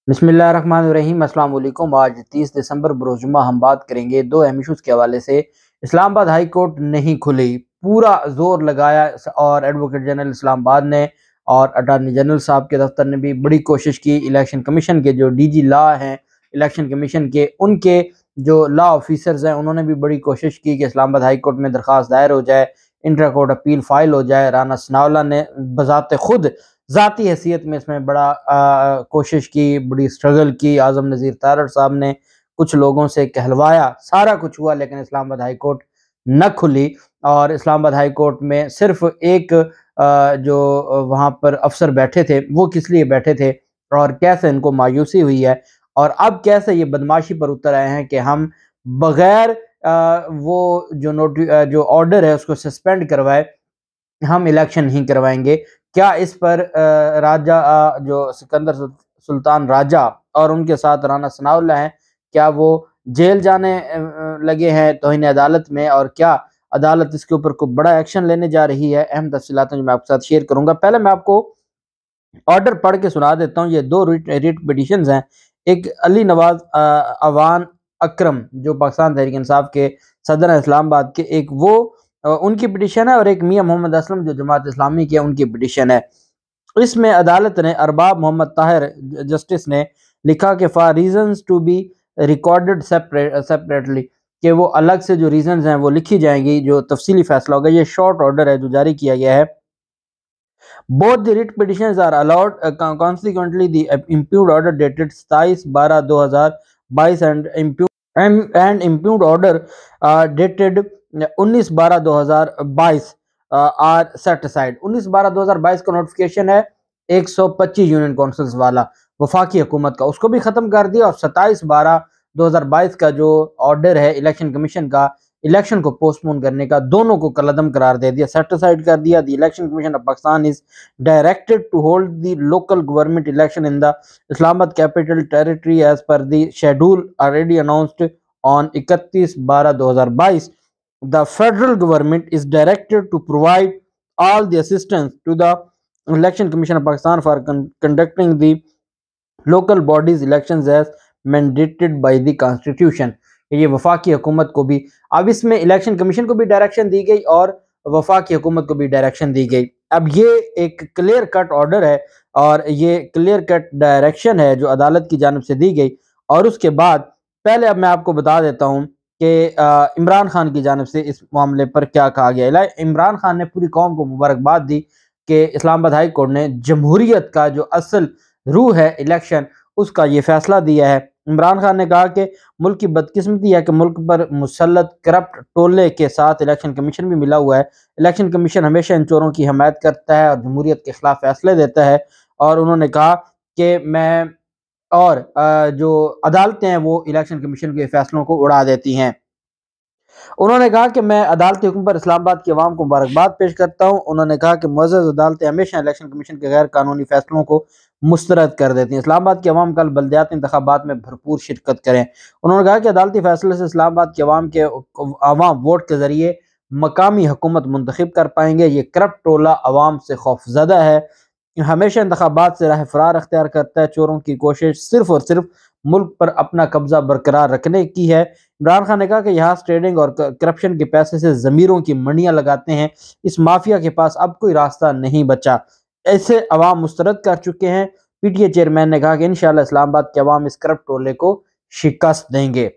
बिस्मिल्लाहिर्रहमानिर्रहीम। अस्सलाम वालेकुम। आज 30 दिसंबर बरोज़ जुम्मा हम बात करेंगे दो अहम इशूज़ के हवाले से। इस्लामाबाद हाई कोर्ट नहीं खुली, पूरा जोर लगाया और एडवोकेट जनरल इस्लामाबाद ने और अटॉर्नी जनरल साहब के दफ्तर ने भी बड़ी कोशिश की। इलेक्शन कमीशन के जो डीजी लॉ हैं इलेक्शन कमीशन के, उनके जो लॉ ऑफिसर्स हैं, उन्होंने भी बड़ी कोशिश की कि इस्लामाबाद हाई कोर्ट में दरख्वास्त दायर हो जाए, इंट्रा कोर्ट अपील फाइल हो जाए। राना सनाउल्लाह ने बजाते खुद ज़ाती हैसियत में इसमें बड़ा कोशिश की, बड़ी स्ट्रगल की। आज़म नज़ीर तारड़ साहब ने कुछ लोगों से कहलवाया, सारा कुछ हुआ, लेकिन इस्लामाबाद हाई कोर्ट न खुली। और इस्लामाबाद हाई कोर्ट में सिर्फ एक जो वहाँ पर अफसर बैठे थे, वो किस लिए बैठे थे और कैसे इनको मायूसी हुई है और अब कैसे ये बदमाशी पर उतर आए हैं कि हम बगैर वो जो ऑर्डर है उसको सस्पेंड करवाए हम इलेक्शन नहीं करवाएंगे। क्या इस पर राजा जो सिकंदर सुल्तान राजा और उनके साथ राना सनाउल्लाह हैं, क्या वो जेल जाने लगे हैं तौहीन अदालत में, और क्या अदालत इसके ऊपर कोई बड़ा एक्शन लेने जा रही है? अहम तफसीलात जो मैं आपके साथ शेयर करूंगा। पहले मैं आपको ऑर्डर पढ़ के सुना देता हूँ। ये दो रिट पिटिशंस हैं। एक अली नवाज अवान अकरम जो पाकिस्तान तहरीक इंसाफ के सदर हैं इस्लामाबाद के, एक वो उनकी पिटिशन है, और एक मियां मोहम्मद असलम जो जमात इस्लामी के उनकी पिटिशन है। इसमें अदालत ने अरबाब मोहम्मद ताहिर जस्टिस ने लिखा कि for reasons to be recorded separately, कि वो अलग से जो रीजंस हैं वो लिखी जाएंगी, जो तफसीली फैसला होगा। ये शॉर्ट ऑर्डर है जो जारी किया गया है। Both the writ petitions are allowed. Consequently, the impugned order dated 27/12/2022 and impugned order dated 19/12/2022 are set aside. 19/12/2022 का नोटिफिकेशन है 125 यूनियन काउंसिल्स वाला वफाकी हुकूमत का, उसको भी ख़त्म कर दिया। और 27/12/2022 का जो ऑर्डर है इलेक्शन कमीशन का इलेक्शन को पोस्टपोन करने का, दोनों को कलअदम करार दे दिया, सेटिसाइड कर दिया। The election commission of Pakistan is directed to hold the local government election in the Islamabad capital territory as per the schedule already announced on 31/12/2022. The federal government is directed to provide all the assistance to the Election Commission of Pakistan for conducting the local bodies elections as mandated by the Constitution. ये वफाकी हुकूमत को भी, अब इसमें election commission को भी direction दी गई और वफाकी हुकूमत को भी डायरेक्शन दी गई। अब ये एक क्लियर कट ऑर्डर है और ये क्लियर कट डायरेक्शन है जो अदालत की जानिब से दी गई। और उसके बाद पहले अब मैं आपको बता देता हूँ कि इमरान खान की जानिब से इस मामले पर क्या कहा गया। इमरान खान ने पूरी कौम को मुबारकबाद दी कि इस्लामाबाद हाई कोर्ट ने जमहूरियत का जो असल रूह है इलेक्शन, उसका ये फैसला दिया है। इमरान खान ने कहा कि मुल्क की बदकिस्मती है कि मुल्क पर मुसल्लत करप्ट टोले के साथ इलेक्शन कमीशन भी मिला हुआ है। इलेक्शन कमीशन हमेशा इन चोरों की हमायत करता है और जमहूरियत के खिलाफ फैसले देता है। और उन्होंने कहा कि मैं और जो अदालतें हैं वो इलेक्शन कमीशन के फैसलों को उड़ा देती हैं। उन्होंने कहा कि मैं अदालती हुक्म पर इस्लामाबाद की आवाम को मुबारकबाद पेश करता हूँ। उन्होंने कहा कि मुअज़्ज़ज़ अदालतें हमेशा इलेक्शन कमीशन के गैर कानूनी फैसलों को मुस्तरद कर देती हैं। इस्लामाबाद की आवाम कल बल्दियाती इंतखाबात में भरपूर शिरकत करें। उन्होंने कहा कि अदालती फैसले से इस्लामाबाद की आवाम वोट के जरिए मकामी हुकूमत मुंतखब कर पाएंगे। ये करप्ट टोला आवाम से खौफजदा है, हमेशा इंतखाबात से राह फरार अख्तियार करता है। चोरों की कोशिश सिर्फ और सिर्फ मुल्क पर अपना कब्जा बरकरार रखने की है। इमरान खान ने कहा कि यहाँ ट्रेडिंग और करप्शन के पैसे से ज़मीरों की मंडियाँ लगाते हैं। इस माफिया के पास अब कोई रास्ता नहीं बचा, ऐसे अवाम मुस्तरद कर चुके हैं। पीटीए चेयरमैन ने कहा कि इंशाअल्लाह इस्लामाबाद के अवाम इस करप्ट टोले को शिकस्त देंगे।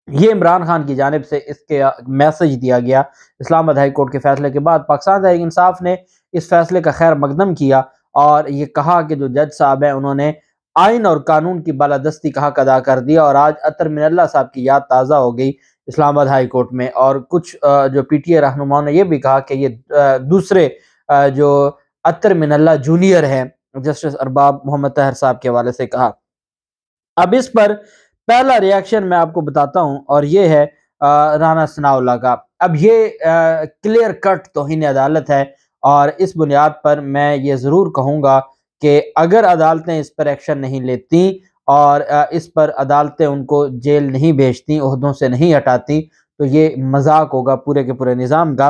ये इमरान खान की जानिब से इसके मैसेज दिया गया। इस्लामाबाद हाई कोर्ट के फैसले के बाद पाकिस्तान तहरीक इंसाफ ने इस फैसले का खैर मकदम किया और ये कहा कि जो जज साहब हैं उन्होंने आइन और कानून की बालादस्ती का हक अदा कर दिया। और आज अतर मिनल्ला साहब की याद ताज़ा हो गई इस्लामाबाद हाई कोर्ट में। और कुछ जो पीटीए रहनुमाओं ने यह भी कहा कि ये दूसरे जो अतर मिनल्ला जूनियर हैं जस्टिस अरबाब मोहम्मद ताहिर साहब के हवाले से कहा। अब इस पर पहला रिएक्शन मैं आपको बताता हूं और ये है राना सनाउल्लाह का। अब ये क्लियर कट तौहीन अदालत है और इस बुनियाद पर मैं ये ज़रूर कहूँगा कि अगर अदालतें इस पर एक्शन नहीं लेती और इस पर अदालतें उनको जेल नहीं भेजती, ओहदों से नहीं हटाती, तो ये मजाक होगा पूरे के पूरे निज़ाम का।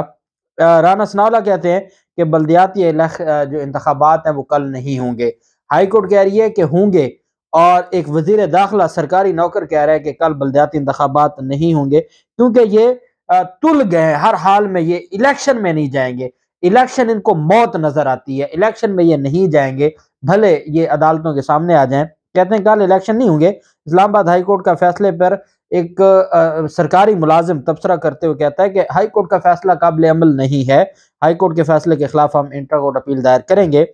राना सनाउल्लाह कहते हैं कि बल्दियाती जो इंतखाबात हैं वो कल नहीं होंगे। हाई कोर्ट कह रही है कि होंगे اور ایک وزیر داخلہ سرکاری نوکر کہہ رہا ہے کہ کل بلدیاتی انتخابات نہیں ہوں گے کیونکہ یہ تل گئے ہیں، ہر حال میں یہ الیکشن میں نہیں جائیں گے، الیکشن ان کو موت نظر آتی ہے، الیکشن میں یہ نہیں جائیں گے، بھلے یہ عدالتوں کے سامنے آ جائیں۔ کہتے ہیں کل الیکشن نہیں ہوں گے۔ اسلام آباد ہائی کورٹ کا فیصلے پر ایک سرکاری ملازم تبصرہ کرتے ہوئے کہتا ہے کہ ہائی کورٹ کا فیصلہ قابل عمل نہیں ہے، ہائی کورٹ کے فیصلے کے خلاف ہم انٹرا کورٹ اپیل دائر کریں گے۔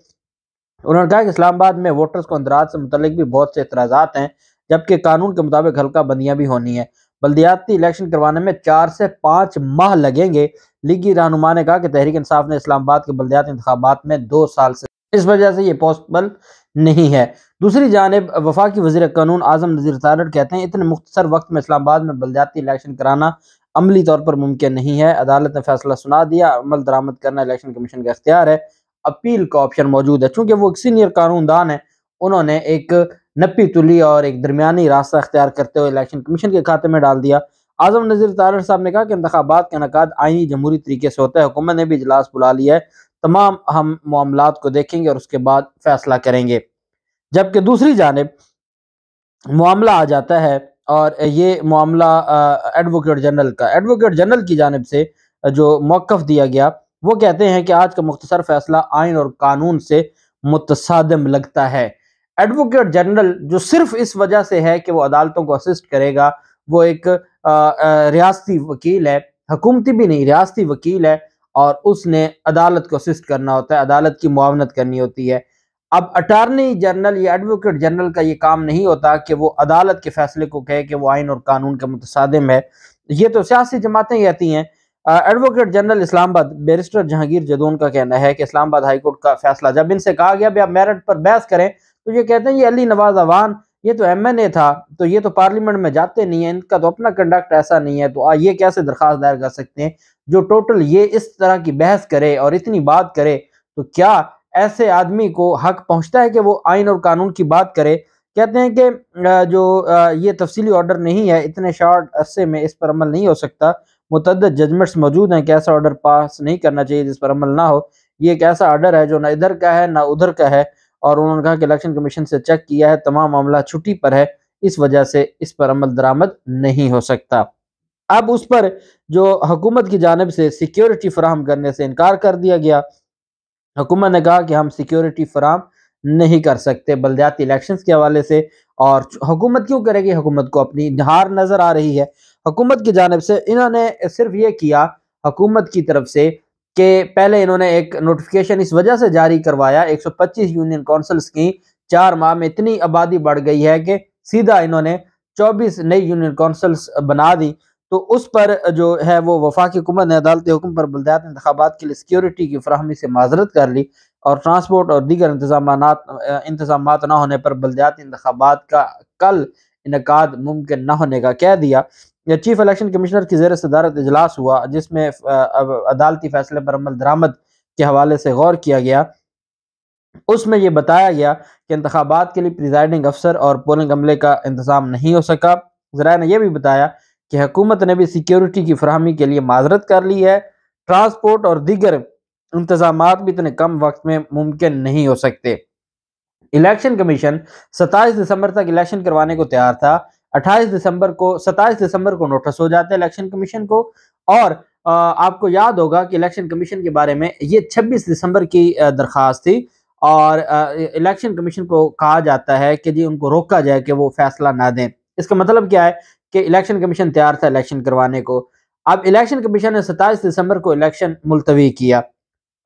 انہوں نے کہا کہ اسلام آباد میں ووٹرز کو اندراج سے متعلق بھی بہت سے اعتراضات ہیں، جبکہ قانون کے مطابق حلقہ بندیاں بھی ہونی ہیں۔ بلدیاتی الیکشن کروانے میں 4 سے 5 ماہ لگیں گے۔ لیگی رہنما نے کہا کہ تحریک انصاف نے اسلام آباد کے بلدیاتی انتخابات میں 2 سال سے اس وجہ سے یہ پاسبل نہیں ہے۔ دوسری جانب وفاقی وزیر قانون اعظم نذیر تارڑ کہتے ہیں اتنے مختصر وقت میں اسلام آباد میں بلدیاتی الیکشن کرانا عملی طور پر ممکن نہیں ہے۔ عدالت نے فیصلہ سنا دیا، عمل درآمد کرنا الیکشن کمیشن کا اختیار ہے، اپیل کا آپشن موجود ہے۔ چونکہ وہ ایک سینئر قانون دان ہیں، انہوں نے ایک نپی تلی اور ایک درمیانی راستہ اختیار کرتے ہوئے الیکشن کمیشن کے کھاتے میں ڈال دیا۔ اعظم نذیر تارڑ صاحب نے کہا کہ انتخابات کا انعقاد آئینی جمہوری طریقے سے ہوتا ہے، حکومت نے بھی اجلاس بلا لیا ہے، تمام ہم معاملات کو دیکھیں گے اور اس کے بعد فیصلہ کریں گے۔ جبکہ دوسری جانب معاملہ آ جاتا ہے اور یہ معاملہ ایڈوکیٹ جنرل کی جانب سے جو موقف دیا گیا، وہ کہتے ہیں کہ آج کا مختصر فیصلہ آئین اور قانون سے متصادم لگتا ہے۔ ایڈوکیٹ جنرل جو صرف اس وجہ سے ہے کہ وہ عدالتوں کو اسسٹ کرے گا، وہ ایک ریاستی وکیل ہے، حکومتی بھی نہیں، ریاستی وکیل ہے، اور اس نے عدالت کو اسسٹ کرنا ہوتا ہے، عدالت کی معاونت کرنی ہوتی ہے۔ اب اٹارنی جنرل یا ایڈوکیٹ جنرل کا یہ کام نہیں ہوتا کہ وہ عدالت کے فیصلے کو کہے کہ وہ آئین اور قانون کا متصادم ہے، یہ تو سیاسی جماعتیں کہتی ہیں۔ ایڈوکیٹ جنرل اسلام آباد بیرسٹر جہانگیر جدون کا کہنا ہے کہ اسلام آباد ہائی کورٹ کا فیصلہ جب ان سے کہا گیا بھی آپ میرٹ پر بحث کریں تو یہ کہتے ہیں یہ علی نواز اوان، یہ تو ایم این اے تھا، تو یہ تو پارلیمنٹ میں جاتے نہیں ہیں، ان کا تو اپنا کنڈکٹ ایسا نہیں ہے، تو یہ کیسے درخواست دائر کر سکتے ہیں؟ جو ٹوٹل یہ اس طرح کی بحث کرے اور اتنی بات کرے، تو کیا ایسے آدمی کو حق پہنچتا ہے کہ وہ آئین اور قانون کی بات کرے؟ کہتے ہیں کہ جو یہ تفصیلی آرڈر نہیں ہے، اتنے شارٹ عرصے میں اس پر عمل نہیں ہو سکتا، متعدد ججمنٹس موجود ہیں کہ ایسا آرڈر پاس نہیں کرنا چاہیے جس پر عمل نہ ہو، یہ ایک ایسا آرڈر ہے جو نہ ادھر کا ہے نہ ادھر کا ہے، اور انہوں نے کہا کہ الیکشن کمیشن سے چیک کیا ہے، تمام معاملہ چھٹی پر ہے، اس وجہ سے اس پر عمل درآمد نہیں ہو سکتا۔ اب اس پر جو حکومت کی جانب سے سیکیورٹی فراہم کرنے سے انکار کر دیا گیا، حکومت نے کہا کہ ہم سیکیورٹی فراہم نہیں کر سکتے بلدیاتی الیکشنز کے حوالے سے، اور حکومت کیوں کرے گی؟ حکومت کو اپنی ہار نظر آ رہی ہے۔ حکومت کی جانب سے انہوں نے صرف یہ کیا، حکومت کی طرف سے، کہ پہلے انہوں نے ایک نوٹیفیکیشن اس وجہ سے جاری کروایا، 125 یونین کونسلز کی 4 ماہ میں اتنی آبادی بڑھ گئی ہے کہ سیدھا انہوں نے 24 نئی یونین کونسلز بنا دی، تو اس پر جو ہے وہ وفاقی حکومت نے عدالتی حکم پر بلدیات انتخابات کے لیے سیکیورٹی کی فراہمی سے معذرت کر لی، اور ٹرانسپورٹ اور دیگر انتظامات نہ ہونے پر بلدیاتی انتخابات کا کل انعقاد ممکن نہ ہونے کا کہہ دیا۔ چیف الیکشن کمشنر کی زیر صدارت اجلاس ہوا جس میں عدالتی فیصلے پر عمل درآمد کے حوالے سے غور کیا گیا۔ اس میں یہ بتایا گیا کہ انتخابات کے لیے پریزائڈنگ افسر اور پولنگ عملے کا انتظام نہیں ہو سکا۔ ذرائع نے یہ بھی بتایا کہ حکومت نے بھی سیکیورٹی کی فراہمی کے لیے معذرت کر لی ہے، ٹرانسپورٹ اور دیگر انتظامات بھی اتنے کم وقت میں ممکن نہیں ہو سکتے۔ الیکشن کمیشن 27 دسمبر تک الیکشن کروانے کو تیار تھا، 27 دسمبر کو نوٹس ہو جاتا ہے الیکشن کمیشن کو، اور آپ کو یاد ہوگا کہ الیکشن کمیشن کے بارے میں یہ 26 دسمبر کی درخواست تھی، اور الیکشن کمیشن کو کہا جاتا ہے کہ جی ان کو روکا جائے کہ وہ فیصلہ نہ دیں۔ اس کا مطلب کیا ہے کہ الیکشن کمیشن تیار تھا الیکشن کروانے کو، اب الیکشن کمیشن نے 27 دسمبر کو الیکشن ملتوی کیا۔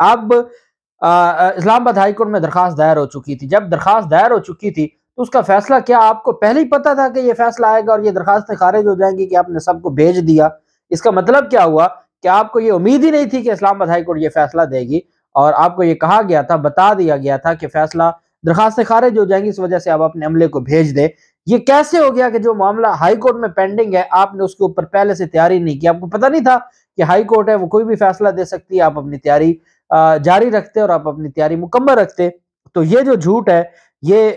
اب اسلام آباد ہائی کورٹ میں درخواست دائر ہو چکی تھی، جب درخواست دائر ہو چکی تھی تو اس کا فیصلہ کیا آپ کو پہلے ہی پتا تھا کہ یہ فیصلہ آئے گا اور یہ درخواستیں خارج ہو جائیں گی کہ آپ نے سب کو بھیج دیا؟ اس کا مطلب کیا ہوا کہ آپ کو یہ امید ہی نہیں تھی کہ اسلام آباد ہائی کورٹ یہ فیصلہ دے گی، اور آپ کو یہ کہا گیا تھا، بتا دیا گیا تھا کہ فیصلہ درخواستیں خارج ہو جائیں گی، اس وجہ سے آپ اپنے عملے کو بھیج دیں۔ یہ کیسے ہو گیا کہ جو معاملہ ہائی کورٹ میں پینڈنگ ہے آپ نے اس کے اوپر پہلے سے تیاری نہیں کی؟ آپ کو پتہ نہیں تھا کہ ہائی کورٹ ہے، وہ کوئی بھی فیصلہ دے سکتی ہے، آپ اپنی تیاری جاری رکھتے اور آپ اپنی تیاری مکمل رکھتے؟ تو یہ جو جھوٹ ہے، یہ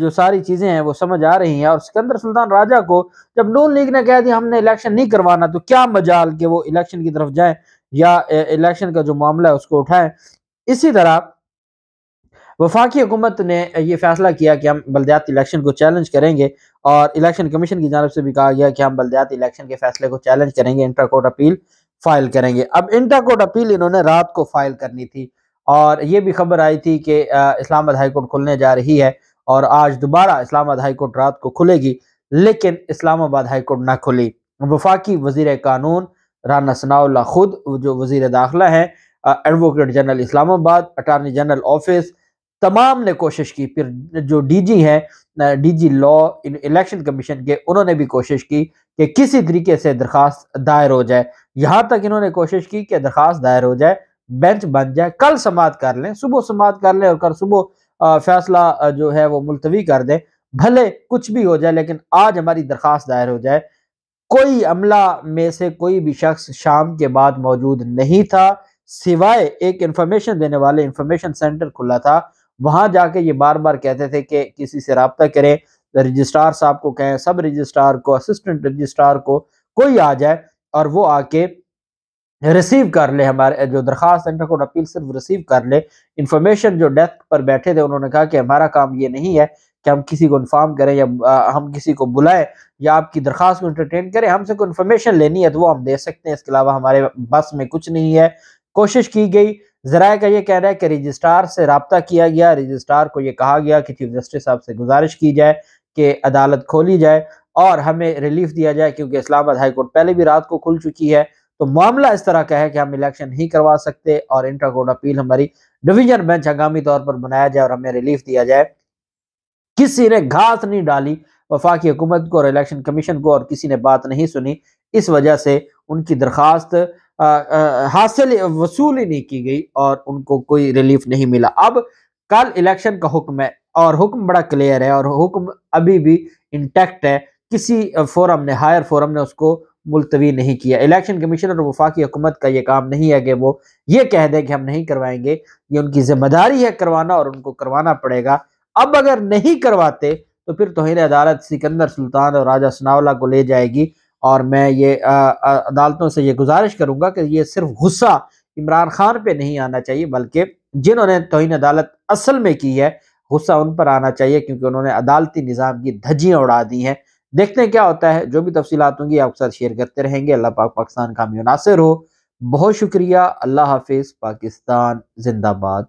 جو ساری چیزیں ہیں وہ سمجھ آ رہی ہیں، اور سکندر سلطان راجہ کو جب نون لیگ نے کہہ دیا ہم نے الیکشن نہیں کروانا، تو کیا مجال کہ وہ الیکشن کی طرف جائیں یا الیکشن کا جو معاملہ ہے اس کو اٹھائیں۔ اسی طرح वफाकी हुकूमत ने ये फैसला किया कि हम बल्दियाती इलेक्शन को चैलेंज करेंगे, और इलेक्शन कमीशन की जानब से भी कहा गया कि हम बल्दियाती इलेक्शन के फैसले को चैलेंज करेंगे, इंटर कोर्ट अपील फाइल करेंगे। अब इंटर कोर्ट अपील इन्होंने रात को फाइल करनी थी, और ये भी खबर आई थी कि इस्लामाबाद हाई कोर्ट खुलने जा रही है, और आज दोबारा इस्लामाबाद हाई कोर्ट रात को खुलेगी, लेकिन इस्लामाबाद हाई कोर्ट ना खुली। वफाकी वजीर कानून राना सनाउल्लाह खुद जो वजीर दाखिला है, advocate general Islamabad, attorney general office, तमाम ने कोशिश की। फिर जो डीजी हैं, डीजी लॉ इलेक्शन कमीशन के, उन्होंने भी कोशिश की कि किसी तरीके से दरखास्त दायर हो जाए। यहाँ तक इन्होंने कोशिश की कि दरखास्त दायर हो जाए, बेंच बन जाए, कल समाअत कर लें, सुबह समाअत कर लें और कल सुबह फैसला जो है वो मुलतवी कर दें, भले कुछ भी हो जाए, लेकिन आज हमारी दरखास्त दायर हो जाए। कोई अमला में से कोई भी शख्स शाम के बाद मौजूद नहीं था, सिवाय एक इंफॉर्मेशन देने वाले इंफॉर्मेशन सेंटर खुला था, वहां जाके ये बार बार कहते थे कि किसी से रब्ता करें, रजिस्ट्रार साहब को कहें, सब रजिस्ट्रार को, असिस्टेंट रजिस्ट्रार को, कोई आ जाए और वो आके रिसीव कर ले हमारे जो दरखास्त, सेंटर कोर्ट अपील सिर्फ रिसीव कर ले। इंफॉर्मेशन जो डेस्क पर बैठे थे उन्होंने कहा कि हमारा काम ये नहीं है कि हम किसी को इन्फॉर्म करें या हम किसी को बुलाएं या आपकी दरखास्त को इंटरटेन करें, हमसे कोई इन्फॉर्मेशन लेनी है तो वो हम दे सकते हैं, इसके अलावा हमारे बस में कुछ नहीं है। कोशिश की गई, ज़राए का ये कह रहा है कि रजिस्ट्रार से रब्ता किया गया, रजिस्ट्रार को ये कहा गया कि चीफ जस्टिस साहब से गुजारिश की जाए कि अदालत खोली जाए और हमें रिलीफ दिया जाए, क्योंकि इस्लामाबाद हाई कोर्ट पहले भी रात को खुल चुकी है। तो मामला इस तरह का है कि हम इलेक्शन नहीं करवा सकते, और इंटर कोर्ट अपील हमारी डिवीजन बेंच हंगामी तौर पर बनाया जाए और हमें रिलीफ दिया जाए। किसी ने घास नहीं डाली वफाकी हुकूमत को और इलेक्शन कमीशन को, और किसी ने बात नहीं सुनी। इस वजह से उनकी दरखास्त हासिल वसूल ही नहीं की गई और उनको कोई रिलीफ नहीं मिला। अब कल इलेक्शन का हुक्म है और हुक्म बड़ा क्लियर है और हुक्म अभी भी इंटैक्ट है। किसी फोरम ने, हायर फोरम ने उसको मुलतवी नहीं किया। इलेक्शन कमीशन और वफाकी हुकूमत का ये काम नहीं है कि वो ये कह दे कि हम नहीं करवाएंगे, ये उनकी जिम्मेदारी है करवाना और उनको करवाना पड़ेगा। अब अगर नहीं करवाते तो फिर तौहीन अदालत सिकंदर सुल्तान और राजा सनाउल्लाह को ले जाएगी, और मैं ये अदालतों से ये गुजारिश करूंगा कि ये सिर्फ गुस्सा इमरान खान पे नहीं आना चाहिए, बल्कि जिन्होंने तौहीन अदालत असल में की है गुस्सा उन पर आना चाहिए, क्योंकि उन्होंने अदालती निज़ाम की धज्जियां उड़ा दी हैं। देखते हैं क्या होता है, जो भी तफसीलात होंगी आपके साथ शेयर करते रहेंगे। अल्लाह पाक पाकिस्तान का हामी नासिर हो। बहुत शुक्रिया। अल्लाह हाफिज़। पाकिस्तान जिंदाबाद।